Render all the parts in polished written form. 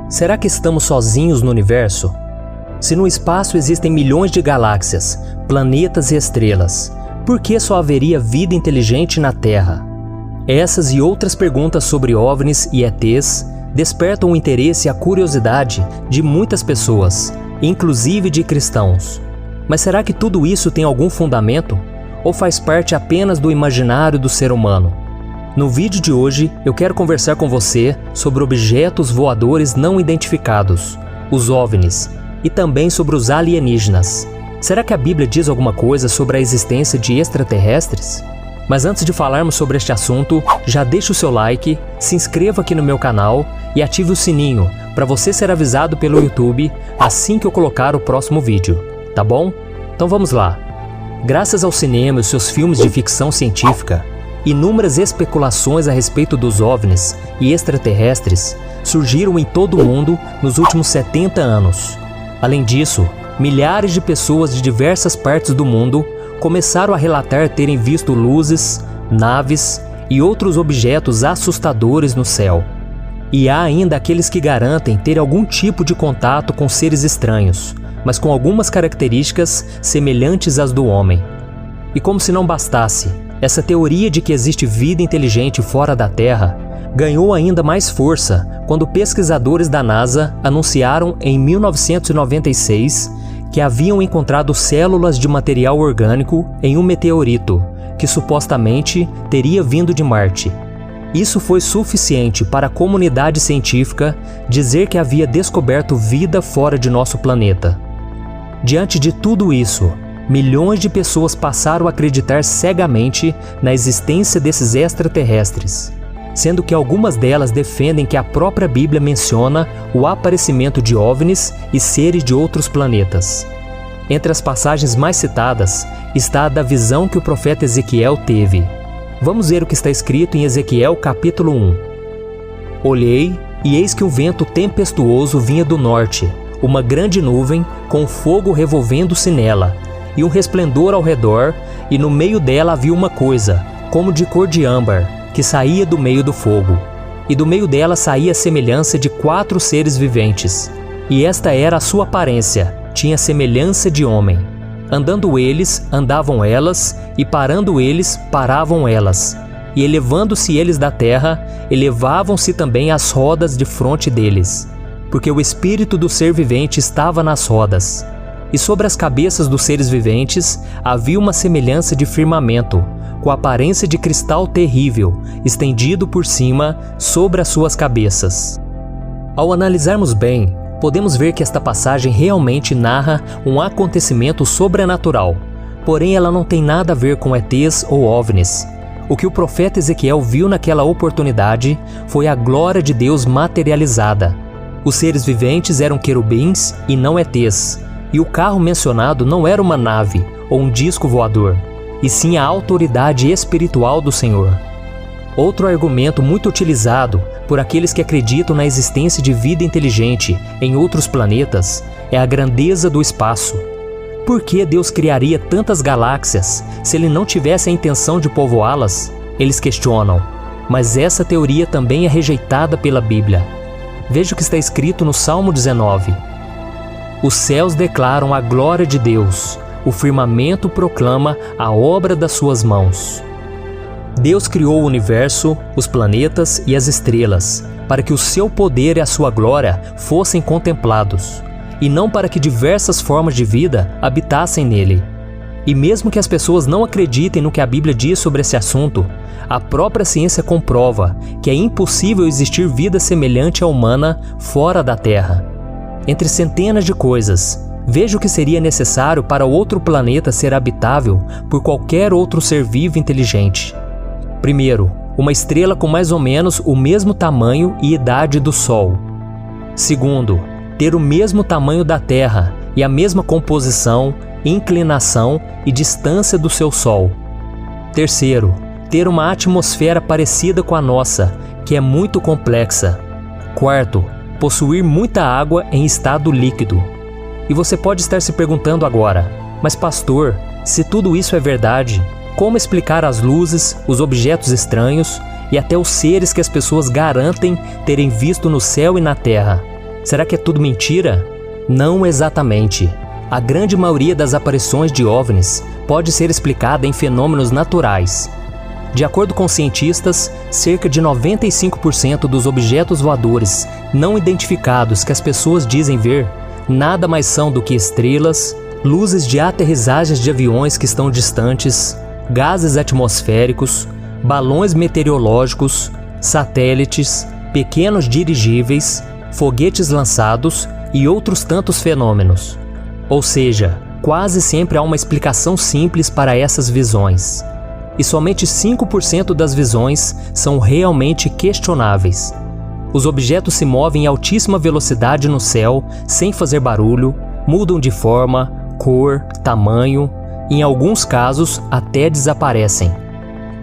Será que estamos sozinhos no universo? Se no espaço existem milhões de galáxias, planetas e estrelas, por que só haveria vida inteligente na Terra? Essas e outras perguntas sobre OVNIs e ETs despertam o interesse e a curiosidade de muitas pessoas, inclusive de cristãos. Mas será que tudo isso tem algum fundamento? Ou faz parte apenas do imaginário do ser humano? No vídeo de hoje, eu quero conversar com você sobre objetos voadores não identificados, os OVNIs, e também sobre os alienígenas. Será que a Bíblia diz alguma coisa sobre a existência de extraterrestres? Mas antes de falarmos sobre este assunto, já deixa o seu like, se inscreva aqui no meu canal e ative o sininho para você ser avisado pelo YouTube assim que eu colocar o próximo vídeo, tá bom? Então vamos lá. Graças ao cinema e seus filmes de ficção científica, inúmeras especulações a respeito dos OVNIs e extraterrestres surgiram em todo o mundo nos últimos 70 anos. Além disso, milhares de pessoas de diversas partes do mundo começaram a relatar terem visto luzes, naves e outros objetos assustadores no céu. E há ainda aqueles que garantem ter algum tipo de contato com seres estranhos, mas com algumas características semelhantes às do homem. E como se não bastasse, essa teoria de que existe vida inteligente fora da Terra ganhou ainda mais força quando pesquisadores da NASA anunciaram em 1996 que haviam encontrado células de material orgânico em um meteorito que supostamente teria vindo de Marte. Isso foi suficiente para a comunidade científica dizer que havia descoberto vida fora de nosso planeta. Diante de tudo isso, milhões de pessoas passaram a acreditar cegamente na existência desses extraterrestres, sendo que algumas delas defendem que a própria Bíblia menciona o aparecimento de OVNIs e seres de outros planetas. Entre as passagens mais citadas está a da visão que o profeta Ezequiel teve. Vamos ver o que está escrito em Ezequiel capítulo 1. Olhei, e eis que um vento tempestuoso vinha do norte, uma grande nuvem com fogo revolvendo-se nela, e um resplendor ao redor, e no meio dela havia uma coisa, como de cor de âmbar, que saía do meio do fogo. E do meio dela saía a semelhança de 4 seres viventes. E esta era a sua aparência, tinha semelhança de homem. Andando eles, andavam elas, e parando eles, paravam elas. E elevando-se eles da terra, elevavam-se também as rodas de fronte deles, porque o espírito do ser vivente estava nas rodas. E sobre as cabeças dos seres viventes havia uma semelhança de firmamento, com aparência de cristal terrível, estendido por cima sobre as suas cabeças. Ao analisarmos bem, podemos ver que esta passagem realmente narra um acontecimento sobrenatural, porém ela não tem nada a ver com ETs ou OVNIs. O que o profeta Ezequiel viu naquela oportunidade foi a glória de Deus materializada. Os seres viventes eram querubins e não ETs, e o carro mencionado não era uma nave ou um disco voador, e sim a autoridade espiritual do Senhor. Outro argumento muito utilizado por aqueles que acreditam na existência de vida inteligente em outros planetas é a grandeza do espaço. Por que Deus criaria tantas galáxias se Ele não tivesse a intenção de povoá-las? Eles questionam, mas essa teoria também é rejeitada pela Bíblia. Veja o que está escrito no Salmo 19. Os céus declaram a glória de Deus, o firmamento proclama a obra das suas mãos. Deus criou o universo, os planetas e as estrelas, para que o seu poder e a sua glória fossem contemplados, e não para que diversas formas de vida habitassem nele. E mesmo que as pessoas não acreditem no que a Bíblia diz sobre esse assunto, a própria ciência comprova que é impossível existir vida semelhante à humana fora da Terra. Entre centenas de coisas, veja o que seria necessário para outro planeta ser habitável por qualquer outro ser vivo inteligente. Primeiro, uma estrela com mais ou menos o mesmo tamanho e idade do Sol. Segundo, ter o mesmo tamanho da Terra e a mesma composição, inclinação e distância do seu Sol. Terceiro, ter uma atmosfera parecida com a nossa, que é muito complexa. Quarto, possuir muita água em estado líquido. E você pode estar se perguntando agora, mas pastor, se tudo isso é verdade, como explicar as luzes, os objetos estranhos e até os seres que as pessoas garantem terem visto no céu e na terra? Será que é tudo mentira? Não exatamente. A grande maioria das aparições de OVNIs pode ser explicada em fenômenos naturais. De acordo com cientistas, cerca de 95% dos objetos voadores não identificados que as pessoas dizem ver nada mais são do que estrelas, luzes de aterrissagens de aviões que estão distantes, gases atmosféricos, balões meteorológicos, satélites, pequenos dirigíveis, foguetes lançados e outros tantos fenômenos. Ou seja, quase sempre há uma explicação simples para essas visões. E somente 5% das visões são realmente questionáveis. Os objetos se movem em altíssima velocidade no céu, sem fazer barulho, mudam de forma, cor, tamanho, e em alguns casos até desaparecem.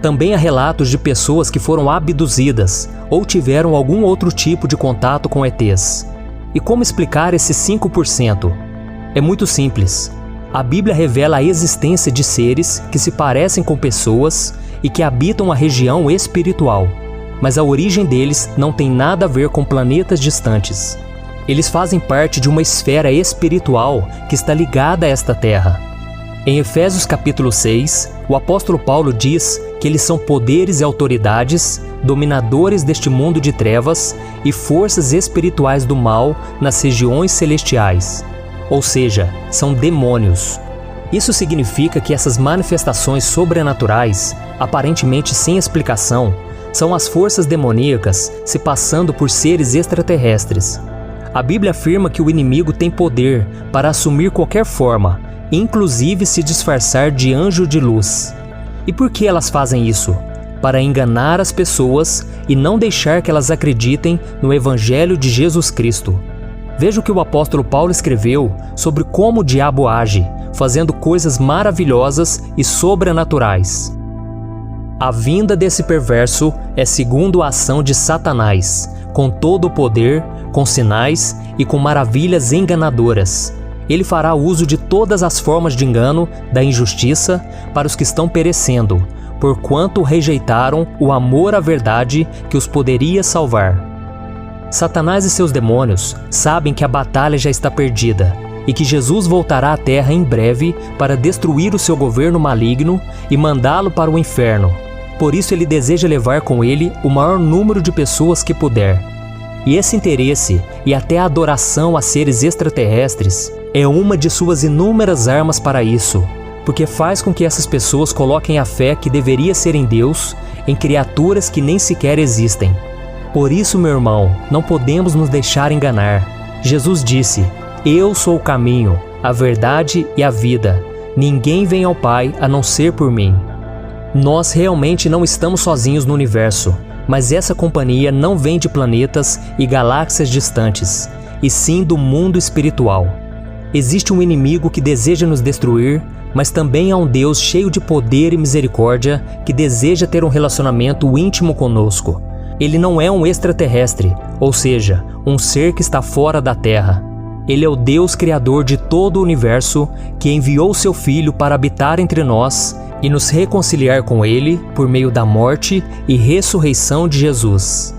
Também há relatos de pessoas que foram abduzidas ou tiveram algum outro tipo de contato com ETs. E como explicar esses 5%? É muito simples. A Bíblia revela a existência de seres que se parecem com pessoas e que habitam a região espiritual, mas a origem deles não tem nada a ver com planetas distantes. Eles fazem parte de uma esfera espiritual que está ligada a esta Terra. Em Efésios capítulo 6, o apóstolo Paulo diz que eles são poderes e autoridades, dominadores deste mundo de trevas e forças espirituais do mal nas regiões celestiais. Ou seja, são demônios. Isso significa que essas manifestações sobrenaturais, aparentemente sem explicação, são as forças demoníacas se passando por seres extraterrestres. A Bíblia afirma que o inimigo tem poder para assumir qualquer forma, inclusive se disfarçar de anjo de luz. E por que elas fazem isso? Para enganar as pessoas e não deixar que elas acreditem no Evangelho de Jesus Cristo. Veja o que o apóstolo Paulo escreveu sobre como o diabo age, fazendo coisas maravilhosas e sobrenaturais. A vinda desse perverso é segundo a ação de Satanás, com todo o poder, com sinais e com maravilhas enganadoras. Ele fará uso de todas as formas de engano da injustiça para os que estão perecendo, porquanto rejeitaram o amor à verdade que os poderia salvar. Satanás e seus demônios sabem que a batalha já está perdida e que Jesus voltará à Terra em breve para destruir o seu governo maligno e mandá-lo para o inferno. Por isso ele deseja levar com ele o maior número de pessoas que puder. E esse interesse e até a adoração a seres extraterrestres é uma de suas inúmeras armas para isso, porque faz com que essas pessoas coloquem a fé que deveria ser em Deus em criaturas que nem sequer existem. Por isso, meu irmão, não podemos nos deixar enganar. Jesus disse: Eu sou o caminho, a verdade e a vida. Ninguém vem ao Pai a não ser por mim. Nós realmente não estamos sozinhos no universo, mas essa companhia não vem de planetas e galáxias distantes, e sim do mundo espiritual. Existe um inimigo que deseja nos destruir, mas também há um Deus cheio de poder e misericórdia que deseja ter um relacionamento íntimo conosco. Ele não é um extraterrestre, ou seja, um ser que está fora da Terra. Ele é o Deus Criador de todo o universo que enviou seu Filho para habitar entre nós e nos reconciliar com Ele por meio da morte e ressurreição de Jesus.